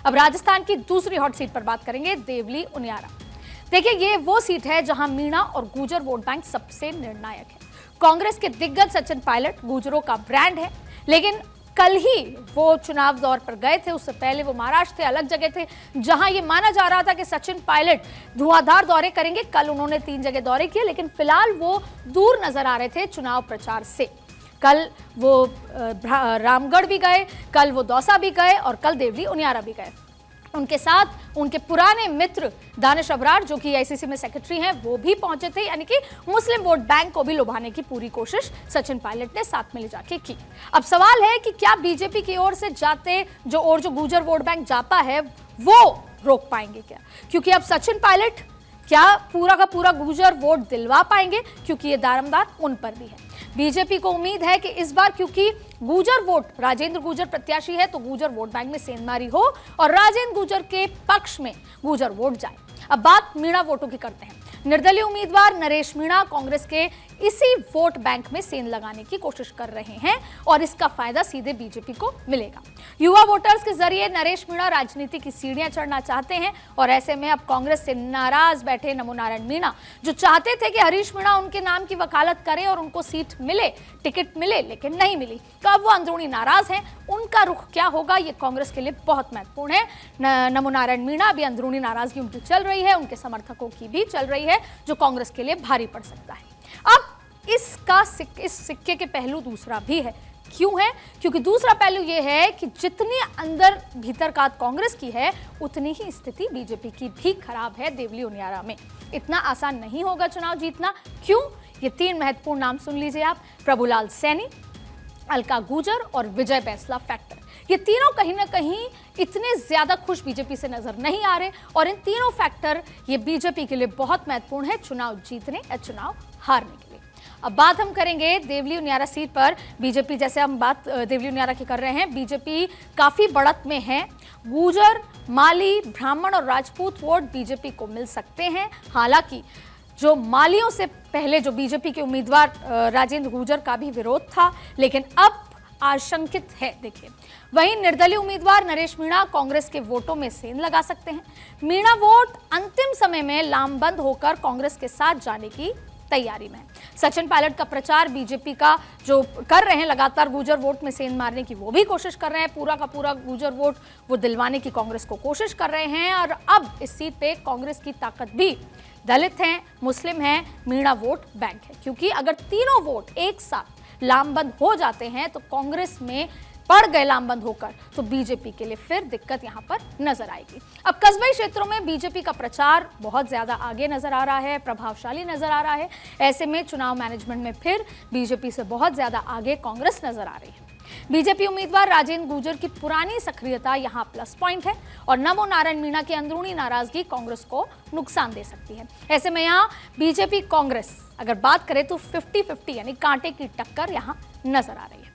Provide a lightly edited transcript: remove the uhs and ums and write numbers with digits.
अब राजस्थान की दूसरी हॉट सीट पर बात करेंगे, देवली उनियारा। देखिए, ये वो सीट है जहां मीणा और गुर्जर वोट बैंक सबसे निर्णायक है। कांग्रेस के दिग्गज सचिन पायलट गुर्जरों का ब्रांड है, लेकिन कल ही वो चुनाव दौर पर गए थे। उससे पहले वो महाराष्ट्र थे, अलग जगह थे, जहां ये माना जा रहा था कि सचिन पायलट धुआंधार दौरे करेंगे। कल उन्होंने 3 जगह दौरे किए, लेकिन फिलहाल वो दूर नजर आ रहे थे चुनाव प्रचार से। कल वो रामगढ़ भी गए, कल वो दौसा भी गए और कल देवली उनियारा भी गए। उनके साथ उनके पुराने मित्र दानिश अबरार, जो कि आईसीसी में सेक्रेटरी हैं, वो भी पहुंचे थे। यानी कि मुस्लिम वोट बैंक को भी लुभाने की पूरी कोशिश सचिन पायलट ने साथ में ले जाके की। अब सवाल है कि क्या बीजेपी की ओर से जाते जो गुर्जर वोट बैंक जाता है वो रोक पाएंगे क्या? क्योंकि अब सचिन पायलट क्या पूरा का पूरा गुर्जर वोट दिलवा पाएंगे, क्योंकि ये दारोमदार उन पर भी है। बीजेपी को उम्मीद है कि इस बार, क्योंकि गुर्जर वोट, राजेंद्र गुर्जर प्रत्याशी है, तो गुर्जर वोट बैंक में सेंधमारी हो और राजेंद्र गुर्जर के पक्ष में गुर्जर वोट जाए। अब बात मीणा वोटों की करते हैं। निर्दलीय उम्मीदवार नरेश मीणा कांग्रेस के इसी वोट बैंक में सेंध लगाने की कोशिश कर रहे हैं और इसका फायदा सीधे बीजेपी को मिलेगा। युवा वोटर्स के जरिए नरेश मीणा राजनीति की सीढ़ियां चढ़ना चाहते हैं और ऐसे में अब कांग्रेस से नाराज बैठे नमो नारायण मीणा, जो चाहते थे कि हरीश मीणा उनके नाम की वकालत करें और उनको सीट मिले, टिकट मिले, लेकिन नहीं मिली, तो अब वो अंदरूनी नाराज हैं। उनका रुख क्या होगा, ये कांग्रेस के लिए बहुत महत्वपूर्ण है। नमो नारायण मीणा भी अंदरूनी नाराजगी उनकी चल रही है, उनके समर्थकों की भी चल रही है, जो कांग्रेस के लिए भारी पड़ सकता है। अब इस सिक्के के पहलू दूसरा भी है। क्यों है? क्योंकि दूसरा पहलू यह है कि जितनी अंदर भीतर का कांग्रेस की है, उतनी ही स्थिति बीजेपी की भी खराब है देवली उनियारा में। इतना आसान नहीं होगा चुनाव जीतना। क्यों? ये 3 महत्वपूर्ण नाम सुन लीजिए आप। प्रभुलाल सैनी, अलका गुर्जर और विजय बैंसला फैक्टर। ये तीनों कहीं ना कहीं इतने ज्यादा खुश बीजेपी से नजर नहीं आ रहे और इन तीनों फैक्टर ये बीजेपी के लिए बहुत महत्वपूर्ण है चुनाव जीतने या चुनाव हारने के लिए। अब बात हम करेंगे देवली उनियारा सीट पर। बीजेपी, जैसे हम बात देवली उनियारा की कर रहे हैं, बीजेपी काफी बढ़त में है। गुर्जर, माली, ब्राह्मण और राजपूत वोट बीजेपी को मिल सकते हैं। हालांकि जो मालियों से पहले जो बीजेपी के उम्मीदवार राजेंद्र गुर्जर का भी विरोध था, लेकिन अब आशंकित है। देखिए, वहीं निर्दलीय उम्मीदवार नरेश मीणा कांग्रेस के वोटों में सेंध लगा सकते हैं। मीणा वोट अंतिम समय में लामबंद होकर कांग्रेस के साथ जाने की तैयारी में है। सचिन पायलट का प्रचार बीजेपी का जो कर रहे हैं, लगातार गुर्जर वोट में सेंध मारने की वो भी कोशिश कर रहे हैं। पूरा का पूरा गुर्जर वोट वो दिलवाने की कांग्रेस को कोशिश कर रहे हैं। और अब इस सीट पे कांग्रेस की ताकत भी दलित हैं, मुस्लिम हैं, मीणा वोट बैंक है। क्योंकि अगर तीनों वोट एक साथ लामबंद हो जाते हैं तो कांग्रेस में पड़ गए लामबंद होकर, तो बीजेपी के लिए फिर दिक्कत यहां पर नजर आएगी। अब कस्बई क्षेत्रों में बीजेपी का प्रचार बहुत ज्यादा आगे नजर आ रहा है, प्रभावशाली नजर आ रहा है। ऐसे में चुनाव मैनेजमेंट में फिर बीजेपी से बहुत ज्यादा आगे कांग्रेस नजर आ रही है। बीजेपी उम्मीदवार राजेंद्र गुर्जर की पुरानी सक्रियता यहां प्लस पॉइंट है और नमो नारायण मीणा की अंदरूनी नाराजगी कांग्रेस को नुकसान दे सकती है। ऐसे में यहां बीजेपी कांग्रेस अगर बात करें तो 50-50 यानी कांटे की टक्कर यहां नजर आ रही है।